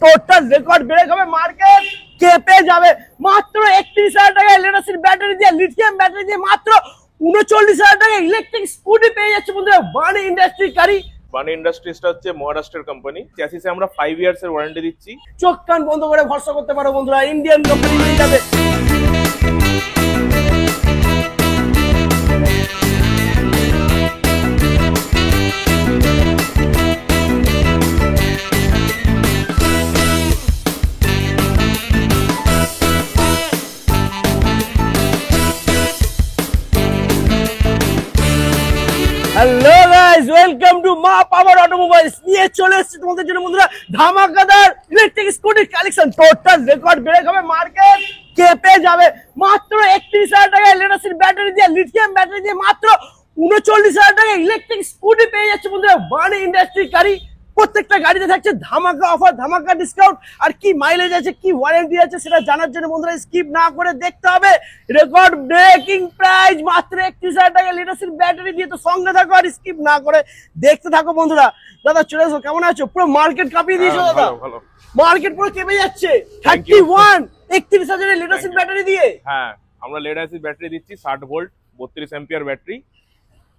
Total record break হবে, market কেঁপে যাবে। মাত্র ৩১,০০০ টাকায় লেডাসির ব্যাটারি দিয়ে, লিথিয়াম ব্যাটারি দিয়ে মাত্র ৩৯,০০০ টাকায় ইলেকট্রিক স্কুটি পেয়ে যাচ্ছে বন্ধুরা। বানি ইন্ডাস্ট্রি গাড়ি। বানি ইন্ডাস্ট্রিজটা হচ্ছে মহারাষ্ট্রের কোম্পানি। চ্যাসিসে আমরা 5 ইয়ার্স এর ওয়ারেন্টি দিচ্ছি। চোখ কান বন্ধ করে ভরসা করতে পারো বন্ধুরা, ইন্ডিয়ান কোম্পানি নিয়ে যাবে। হ্যালো গাইস, ওয়েলকাম টু মা পাওয়ার অটোমোবাইলস। নিয়ে চলে এসেছি তোমাদের জন্য বন্ধুরা ধামাকাদার ইলেকট্রিক স্কুটির কালেকশন। টোটাল রেকর্ড ব্রেক হবে, মার্কেট কেঁপে যাবে। মাত্র ৩১,০০০ টাকায় লেডাসির ব্যাটারি দিয়ে, লিথিয়াম ব্যাটারি দিয়ে মাত্র ৩৯,০০০ টাকায় ইলেকট্রিক স্কুটি পেয়ে যাচ্ছে বন্ধুরা। বানি ইন্ডাস্ট্রি গাড়ি। প্রত্যেকটা গাড়িতে থাকছে ধামাকা অফার, ধামাকা ডিসকাউন্ট। আর কি মাইলেজ আছে, কি ওয়ারেন্টি আছে সেটা জানার জন্য বন্ধুরা স্কিপ না করে দেখতে হবে। রেকর্ড ব্রেকিং প্রাইস মাত্র ৩১,০০০ টাকা লেডাসির ব্যাটারি দিয়ে। তো সঙ্গে থাকো আর স্কিপ না করে দেখতে থাকো বন্ধুরা। দাদা চলে এসো, কেমন আছো? পুরো মার্কেট কাঁপিয়ে দিয়েছো দাদা। মার্কেট পুরো কেঁপে যাচ্ছে। 31 ৩১,০০০ লেডাসির ব্যাটারি দিয়ে। হ্যাঁ, আমরা লেডাসির ব্যাটারি দিচ্ছি 60 ভোল্ট 32 অ্যাম্পিয়ার ব্যাটারি।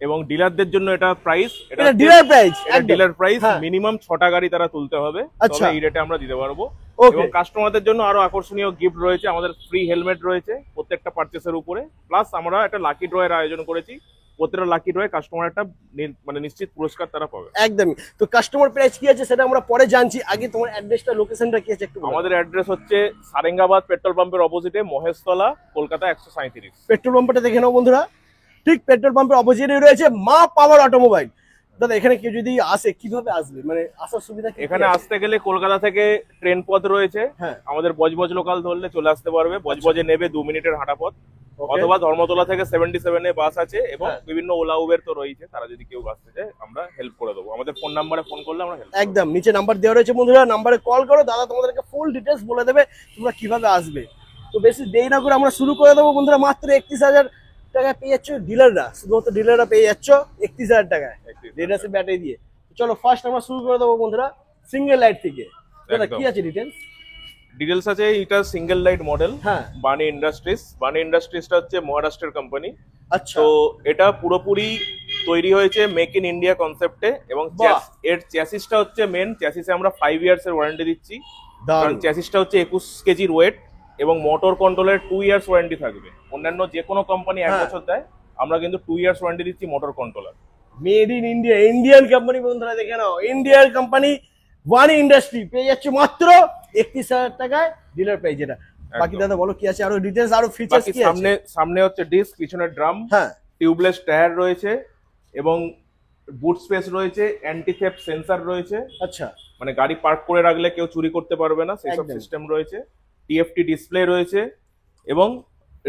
এবং ডিলারদের জন্য এটা প্রাইস, এটা ডিলার প্রাইস, এটা ডিলার প্রাইস। মিনিমাম 6টা গাড়ি তারা তুলতে হবে, তবে এই রেটে আমরা দিতে পারবো। এবং কাস্টমারদের জন্য আরো আকর্ষণীয় গিফট রয়েছে, আমাদের ফ্রি হেলমেট রয়েছে প্রত্যেকটা পারচেসের উপরে। প্লাস আমরা একটা লাকি ড্রয়ের আয়োজন করেছি, প্রত্যেকটা লাকি ড্রয়ে কাস্টমার একটা মানে নিশ্চিত পুরস্কার তারা পাবে। একদমই। তো কাস্টমার প্রাইস কি আছে সেটা আমরা পরে জানছি, আগে তোমার অ্যাড্রেসটা, লোকেশনটা কি আছে একটু বলো। আমাদের অ্যাড্রেস হচ্ছে সারেঙ্গাবাদ পেট্রোল পাম্পের অপোজিটে, মহেশতলা, কলকাতা 137। পেট্রোল পাম্পটা দেখে নাও বন্ধুরা, ঠিক পেট্রোল পাম্পের অপোজিটে রয়েছে মা পাওয়ার অটোমোবাইল। দাদা এখানে কেউ যদি আসে কিভাবে আসবে, মানে আসার সুবিধা কি? এখানে আসতে গেলে কলকাতা থেকে ট্রেন পথ রয়েছে, আমাদের বজবজ লোকাল ধরলে চলে আসতে পারবে। বজবজে নেবে 2 মিনিটের হাঁটা পথ, অথবা ধর্মতলা থেকে 77 এ বাস আছে, এবং বিভিন্ন ওলা উবের তো রয়েছে। তারা যদি কেউ আসতে চায় আমরা হেল্প করে দেবো। আমাদের ফোন নাম্বারে ফোন করলে আমরা হেল্প। একদম নিচে নাম্বার দেওয়া রয়েছে বন্ধুরা, নাম্বারে কল করো, দাদা তোমাদেরকে ফুল ডিটেলস বলে দেবে তোমরা কিভাবে আসবে। তো বেশি দেরি না করে আমরা শুরু করে দেবো বন্ধুরা। মাত্র ৩১,০০০ টাকায় পেয়ে যাচ্ছ ডিলাররা, শুধুমাত্র ডিলাররা পেয়ে যাচ্ছ 31,০০০ টাকায় লেডাসির ব্যাটারি দিয়ে। চলো ফার্স্ট আমরা শুরু করে দেবো বন্ধুরা সিঙ্গেল লাইট থেকে। দাদা কি আছে ডিটেলস আছে? এটা সিঙ্গেল লাইট মডেল, বানি ইন্ডাস্ট্রিজ। বানি ইন্ডাস্ট্রিজটা হচ্ছে মহারাষ্ট্রের কোম্পানি। আচ্ছা। তো এটা পুরোপুরি তৈরি হয়েছে মেক ইন ইন্ডিয়া কনসেপ্টে, এবং এর চ্যাসিসটা হচ্ছে মেন। চ্যাসিসে আমরা 5 ইয়ার্স এর ওয়ারেন্টি দিচ্ছি, কারণ চ্যাসিসটা হচ্ছে 21 কেজির ওয়েট, এবং মোটর কন্ট্রোলের 2 ইয়ার্স ওয়ারেন্টি থাকবে। অন্যান্য যে কোনো কোম্পানি 1 বছর দেয়, আমরা কিন্তু 2 ইয়ার্স ওয়ারেন্টি দিচ্ছি motor controller. Made in India, Indian company বন্ধুরা দেখে নাও, ইন্ডিয়ান কোম্পানি বানি ইন্ডাস্ট্রি পেয়ে যাচ্ছে মাত্র 31,০০০ টাকায় ডিলার প্রাইস। যেটা বাকি দাদা বলো কি আছে আরো ডিটেইলস, আরো ফিচারস কি আছে? সামনে হচ্ছে ডিস্ক, পিছনে ড্রাম, টিউবলেস টায়ার রয়েছে, এবং বুট স্পেস রয়েছে, অ্যান্টি থেফট সেন্সর রয়েছে। আচ্ছা, মানে গাড়ি পার্ক করে রাখলে কেউ চুরি করতে পারবে না, সেই সব সিস্টেম রয়েছে। টিএফটি ডিসপ্লে রয়েছে, এবং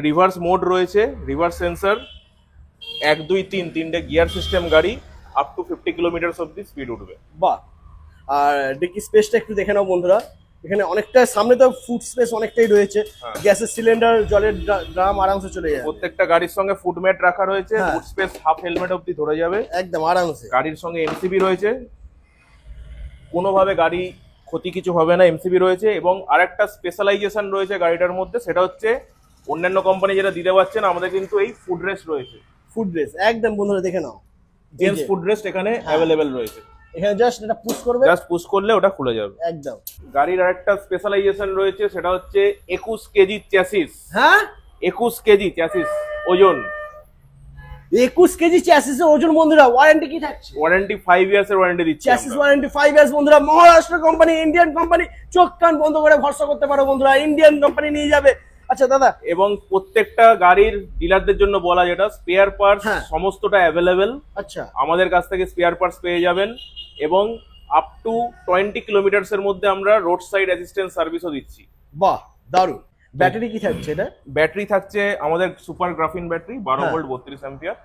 রিভার্স মোড রয়েছে, রিভার্স সেন্সর, 1 2 3 তিনটে গিয়ার সিস্টেম গাড়ি, আপ টু 50 কিলোমিটার অব্দি স্পিড উঠবে। বাহ। আর ডিকি স্পেসটা একটু দেখে নাও বন্ধুরা, এখানে অনেকটা সামনে তো ফুড স্পেস অনেকটাই রয়েছে। গ্যাসের সিলিন্ডার, জলের ড্রাম আরামসে চলে যায়। প্রত্যেকটা গাড়ির সঙ্গে ফুড ম্যাট রাখা রয়েছে, ফুড স্পেস হাফ হেলমেট অব্দি ধরে যাবে একদম আরামসে। গাড়ির সঙ্গে এমসিবি রয়েছে, কোনোভাবে গাড়ি ক্ষতি কিছু হবে না, এমসিবি রয়েছে। এবং আরেকটা স্পেশালাইজেশন রয়েছে গাড়িটার মধ্যে, সেটা হচ্ছে অন্যান্য কোম্পানি যেটা দিতে পারছে না, আমাদের কিন্তু এই ফুড রেস্ট রয়েছে। ফুড রেস্ট একদম বন্ধুরা দেখে নাও, জেন্টস ফুড রেস্ট এখানে অ্যাভেলেবেল রয়েছে। এখানে জাস্ট এটা পুশ করবে, জাস্ট পুশ করলে ওটা খুলে যাবে একদম। গাড়ির আরেকটা স্পেশালাইজেশন রয়েছে, সেটা হচ্ছে 21 কেজি চ্যাসিস। 21 কেজি চ্যাসিস ওজন। 21 কেজি চ্যাসিসের ওজন বন্ধুরা। ওয়ারেন্টি কি থাকছে? ওয়ারেন্টি 5 ইয়ার্স এর ওয়ারেন্টি দিচ্ছি। চ্যাসিস ওয়ারেন্টি 5 ইয়ার্স বন্ধুরা। মহারাষ্ট্র কোম্পানি, ইন্ডিয়ান কোম্পানি, চোখ কান বন্ধ করে ভরসা করতে পারো বন্ধুরা, ইন্ডিয়ান কোম্পানি নিয়ে যাবে। আচ্ছা দাদা, এবং প্রত্যেকটা গাড়ির ডিলারদের জন্য বলা, যেটা স্পেয়ার পার্টস সমস্তটা অ্যাভেলেবেল। আচ্ছা, আমাদের কাছ থেকে স্পেয়ার পার্টস পেয়ে যাবেন, এবং আপ টু 20 কিলোমিটার্স এর মধ্যে আমরা রোড সাইড অ্যাসিস্ট্যান্স সার্ভিসও দিচ্ছি। বাহ দারুণ। ব্যাটারি কি থাকছে? এটা ব্যাটারি থাকছে আমাদের super graphene battery 12 volt 32 ampere.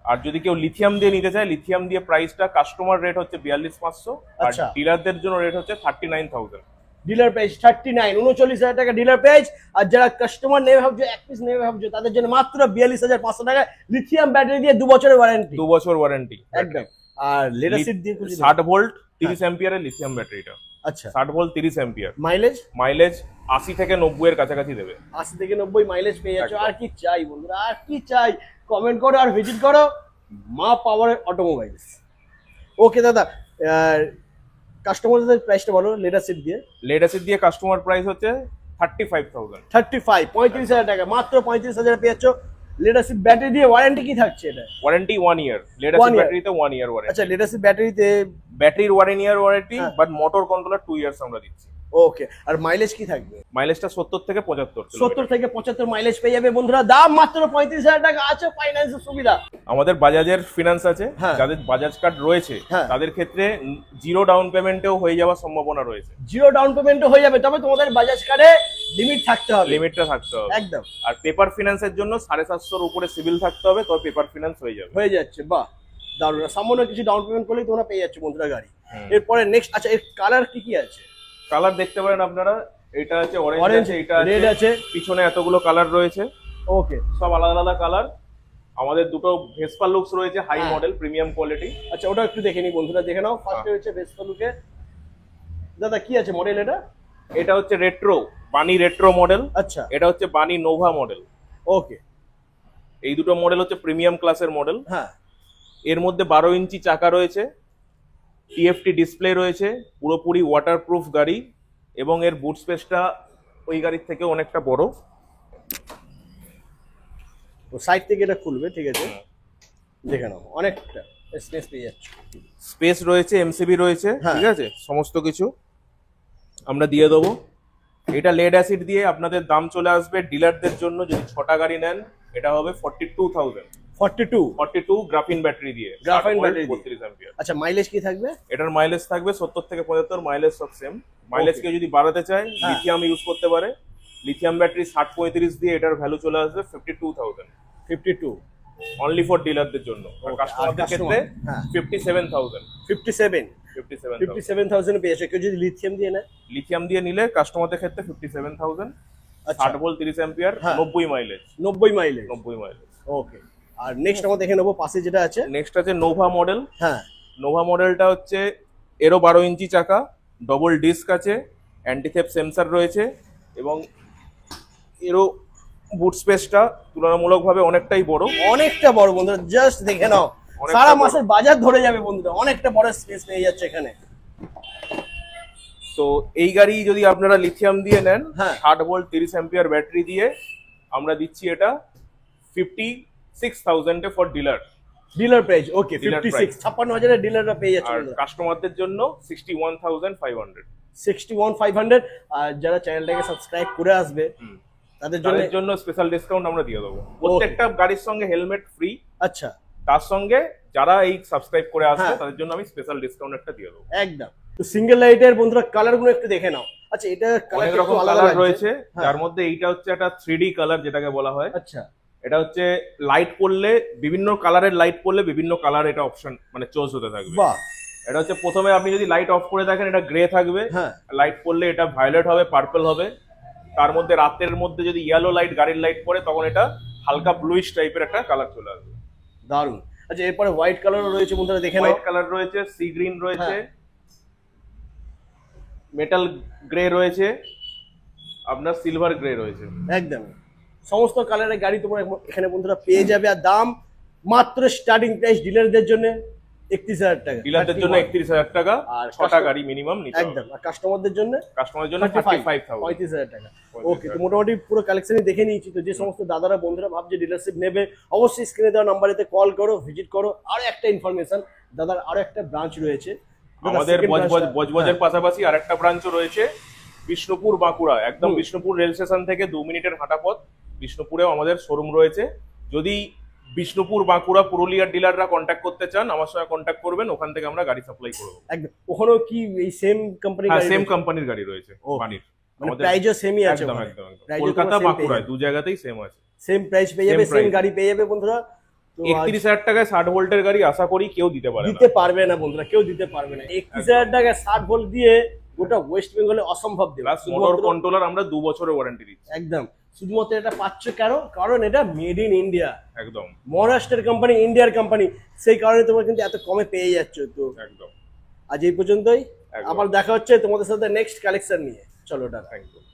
আর যদি কেউ লিথিয়াম দিয়ে নিতে চায়, লিথিয়াম দিয়ে প্রাইসটা কাস্টমার রেট হচ্ছে 42,500, আর ডিলারদের জন্য রেট হচ্ছে 39,000। ডিলার প্রাইস 39, 39,000 টাকা ডিলার প্রাইস। আর যারা কাস্টমার নেবে ভাবছো, এক পিস নেবে ভাবছো, তাদের জন্য মাত্র 42,500 টাকা লিথিয়াম ব্যাটারি দিয়ে 2 বছরের ওয়ারেন্টি। 2 বছর ওয়ারেন্টি একদম। আর লেডাসিড দিয়ে 60 ভোল্ট 30 অ্যাম্পিয়ারের লিথিয়াম ব্যাটারিটা। আচ্ছা 60 ভোল্ট 30 অ্যাম্পিয়ার। মাইলেজ মাইলেজ 80 থেকে 90 এর কাছাকাছি দেবে। 80 থেকে 90 মাইলেজ পেয়ে যাচ্ছ। একদম। আর কি চাই বন্ধুরা, আর কি চাই? কমেন্ট করো আর ভিজিট করো মা পাওয়ার অটোমোবাইলস। ওকে দাদা, কাস্টমারদের প্রাইসটা বলো লেদার সিট দিয়ে। লেডার সিট দিয়ে কাস্টমার প্রাইস হচ্ছে 35,000। 35,000 টাকা, মাত্র 35,000 পেয়ে যাচ্ছ লেদার সিট। ব্যাটারি দিয়ে ওয়ারেন্টি কি থাকছে এটা? Warranty 1 year. Leather 1 seat year। ব্যাটারিতে 1 ইয়ার ওয়ারেন্টি। আচ্ছা লেদার সিট ব্যাটারিতে ব্যাটারির 1 ইয়ার ওয়ারেন্টি, হ্যাঁ। বাট মোটর কন্ট্রোলার 2 ইয়ার্স আমরা দিচ্ছি। ওকে, আর মাইলেজ কি থাকবে? মাইলেজটা 70 থেকে 75 70 থেকে 75 মাইলেজ পেয়ে যাবে বন্ধুরা। দাম মাত্র 35,000 টাকা, আছে ফাইন্যান্সের সুবিধা। আমাদের বাজাজের ফিনান্স আছে, হ্যাঁ। যাদের বাজাজ কার্ড রয়েছে হ্যাঁ। তাদের ক্ষেত্রে জিরো ডাউন পেমেন্টেও হয়ে যাওয়ার সম্ভাবনা রয়েছে। জিরো ডাউন পেমেন্টও হয়ে যাবে, তবে তোমাদের বাজাজ কার্ডে লিমিট থাকতে হবে। লিমিটটা থাকতে হবে একদম। আর পেপার ফিনান্সের জন্য 750 উপরে সিভিল থাকতে হবে, তবে পেপার ফিনান্স হয়ে যাবে। হয়ে যাচ্ছে, বাহ দারুণ। সামান্য কিছু ডাউন পেমেন্ট করলেই তোমরা পেয়ে যাচ্ছ বন্ধুরা গাড়ি। হুম। এরপরে নেক্সট, আচ্ছা এর কালার কি কি আছে? কালার দেখতে পারেন আপনারা, এটা আছে Orange, অরেঞ্জ আছে, এটা red আছে। পিছনে এতগুলো কালার রয়েছে, ওকে, সব আলাদা আলাদা কালার। আমাদের দুটো ভেসপা লুকস রয়েছে, হাই হ্যাঁ। Model premium quality. আচ্ছা ওটা একটু দেখে নি বন্ধুরা, দেখে নাও। ফার্স্টে হচ্ছে ভেসপা লুকে। দাদা কি আছে মডেল এটা? এটা হচ্ছে রেট্রো, বানি রেট্রো মডেল। আচ্ছা এটা হচ্ছে বানি নোভা মডেল। ওকে, এই দুটো মডেল হচ্ছে প্রিমিয়াম ক্লাসের মডেল। হ্যাঁ এর মধ্যে 12 ইঞ্চি চাকা রয়েছে, টিএফটি ডিসপ্লে রয়েছে, পুরোপুরি ওয়াটারপ্রুফ গাড়ি, এবং এর বুট স্পেসটা ওই গাড়ির থেকে অনেকটা বড়। তো সাইড থেকে এটা খুলবে, ঠিক আছে দেখে নাও, অনেকটা স্পেস পেয়ে যাচ্ছ। স্পেস রয়েছে, এমসিবি রয়েছে, হ্যাঁ। ঠিক আছে, সমস্ত কিছু আমরা দিয়ে দেবো। এটা লেড অ্যাসিড দিয়ে আপনাদের দাম চলে আসবে ডিলারদের জন্য, যদি 6টা গাড়ি নেন এটা হবে 42,000। 42 গ্রাফিন ব্যাটারি দিয়ে, Graphene battery দিয়ে। 32 অ্যাম্পিয়ার। আচ্ছা মাইলেজ কি থাকবে? এটার মাইলেজ থাকবে 70 থেকে 75, মাইলেজ সব সেম। মাইলেজ কেউ যদি বাড়াতে চায় হ্যাঁ। লিথিয়াম ইউজ করতে পারে। লিথিয়াম ব্যাটারি 60-35 দিয়ে এটার ভ্যালু চলে আসবে 52,000। 52 অনলি ফর ডিলারদের জন্য। আর Okay, আর কাস্টমারদের customer? ক্ষেত্রে হ্যাঁ। 57,000। 57,000। 57,000 পেয়ে যাচ্ছে কেউ যদি লিথিয়াম দিয়ে নেয়। লিথিয়াম দিয়ে নিলে কাস্টমারদের ক্ষেত্রে 57,000। আচ্ছা 60 ভোল্ট 30 অ্যাম্পিয়ার, হ্যাঁ। 90 মাইলেজ। 90 মাইলেজ। 90 মাইলেজ। ওকে, আর নেক্সট আমরা দেখে নেবো পাশে যেটা আছে। নেক্সট আছে নোভা মডেল। হ্যাঁ নোভা মডেলটা হচ্ছে এরও 12 ইঞ্চি চাকা, ডবল ডিস্ক আছে, অ্যান্টিথেপ সেন্সর রয়েছে, এবং এরও বুট স্পেসটা তুলনামূলকভাবে অনেকটাই বড়। অনেকটা বড় বন্ধুরা, জাস্ট দেখে নাও, অনেকটা সারা বড়। মাসের বাজার ধরে যাবে বন্ধুরা। অনেকটা বড় স্পেস পেয়ে যাচ্ছে এখানে। তো এই গাড়ি যদি আপনারা লিথিয়াম দিয়ে নেন, হ্যাঁ। 60 ভোল্ট 30 অ্যাম্পিয়ার ব্যাটারি দিয়ে আমরা দিচ্ছি এটা 56,000 A for dealer. Dealer price, okay Dealer 56, 56,000 ডিলাররা পেয়ে যাচ্ছে আর বন্ধুরা। কাস্টমারদের জন্য 61,500। 61,500। আর যারা চ্যানেলটাকে সাবস্ক্রাইব করে আসবে তাদের জন্য। তাদের জন্য স্পেশাল ডিসকাউন্ট আমরা দিয়ে দেবো। প্রত্যেকটা গাড়ির সঙ্গে হেলমেট ফ্রি। আচ্ছা তার সঙ্গে যারা এই সাবস্ক্রাইব করে আসবে হ্যাঁ। তাদের জন্য আমি স্পেশাল ডিসকাউন্ট একটা দিয়ে দেবো। একদম। তো সিঙ্গেল লাইটের বন্ধুরা কালার গুলো একটু দেখে নাও। আচ্ছা এটা অনেক কালার রকম আলাদা কালার লাগছে। রয়েছে, হ্যাঁ। যার মধ্যে এইটা হচ্ছে একটা 3D কালার যেটাকে বলা হয়। আচ্ছা এটা হচ্ছে লাইট পড়লে, বিভিন্ন কালারের লাইট পড়লে বিভিন্ন কালার এটা অপশন মানে চুজ হতে থাকবে। বাহ, এটা হচ্ছে প্রথমে আপনি যদি লাইট অফ করে দেখেন এটা গ্রে থাকবে, হ্যাঁ লাইট পড়লে এটা ভায়োলেট হবে, পার্পল হবে। তার মধ্যে রাতের মধ্যে যদি ইয়েলো লাইট গাড়ির লাইট পড়ে তখন এটা হালকা ব্লুইশ টাইপের একটা কালার চলে আসবে। দারুন। আচ্ছা এরপরে হোয়াইট কালারও রয়েছে বন্ধুরা, দেখে নাও। হোয়াইট কালার রয়েছে, সি গ্রিন রয়েছে, হ্যাঁ। মেটাল গ্রে রয়েছে, আপনার সিলভার গ্রে রয়েছে। একদম সমস্ত কালারের গাড়ি তোমরা এখানে বন্ধুরা পেয়ে যাবে। আর দাম মাত্র স্টার্টিং প্রাইস ডিলারদের জন্য 31,000 টাকা। ডিলারদের জন্য 31,000 টাকা, আর 6টা গাড়ি মিনিমাম নিতে হবে। একদম। আর কাস্টমারদের জন্য কাস্টমারের জন্য 35,000। 35,000 টাকা। 35,000 ওকে, তো মোটামুটি পুরো কালেকশনই দেখে নিয়েছি। তো যে সমস্ত দাদারা বন্ধুরা ভাবছে ডিলারশিপ নেবে, অবশ্যই স্ক্রিনে দেওয়া নাম্বারেতে কল করো, ভিজিট করো। আরো একটা ইনফরমেশন, দাদার আরো একটা ব্রাঞ্চ রয়েছে আমাদের বজবজের পাশাপাশি আরেকটা ব্রাঞ্চও রয়েছে বিষ্ণুপুর বাঁকুড়া। একদম বিষ্ণুপুর রেল স্টেশন থেকে 2 মিনিটের হাঁটা পথ। বিষ্ণুপুরেও আমাদের শোরুম রয়েছে। যদি বিষ্ণুপুর বাঁকুড়া পুরুলিয়ার ডিলাররা কন্ট্যাক্ট করতে চান আমার সঙ্গে কন্ট্যাক্ট করবেন, ওখান থেকে আমরা গাড়ি সাপ্লাই করব। একদম। ওখানেও কি এই সেম কোম্পানি হ্যাঁ, গাড়ি? সেম কোম্পানির গাড়ি রয়েছে বানির। মানে প্রাইসও সেমই আছে? একদম একদম। কলকাতা বাঁকুড়া দু জায়গাতেই সেম আছে। সেম প্রাইস পেয়ে যাবে, সেম গাড়ি পেয়ে যাবে বন্ধুরা। তো 31,000 টাকায় 60 ভোল্টের গাড়ি আশা করি কেউ দিতে পারে না। দিতে পারবে না বন্ধুরা, কেউ দিতে পারবে না। 31,000 টাকায় 60 ভোল্ট দিয়ে গোটা ওয়েস্ট বেঙ্গলে অসম্ভব দেবে। প্লাস মোটর কন্ট্রোলার আমরা 2 বছরের ওয়ারেন্টি দিচ্ছি। একদম। শুধুমাত্র এটা পাচ্ছ কেন? কারণ এটা মেড ইন ইন্ডিয়া। একদম। মহারাষ্ট্রের কোম্পানি, ইন্ডিয়ার কোম্পানি, সেই কারণে তোমরা কিন্তু এত কমে পেয়ে যাচ্ছ। তো একদম। আজ এই পর্যন্তই। একদম। আবার দেখা হচ্ছে তোমাদের সাথে নেক্সট কালেকশন নিয়ে। চলো টাটা। Thank you.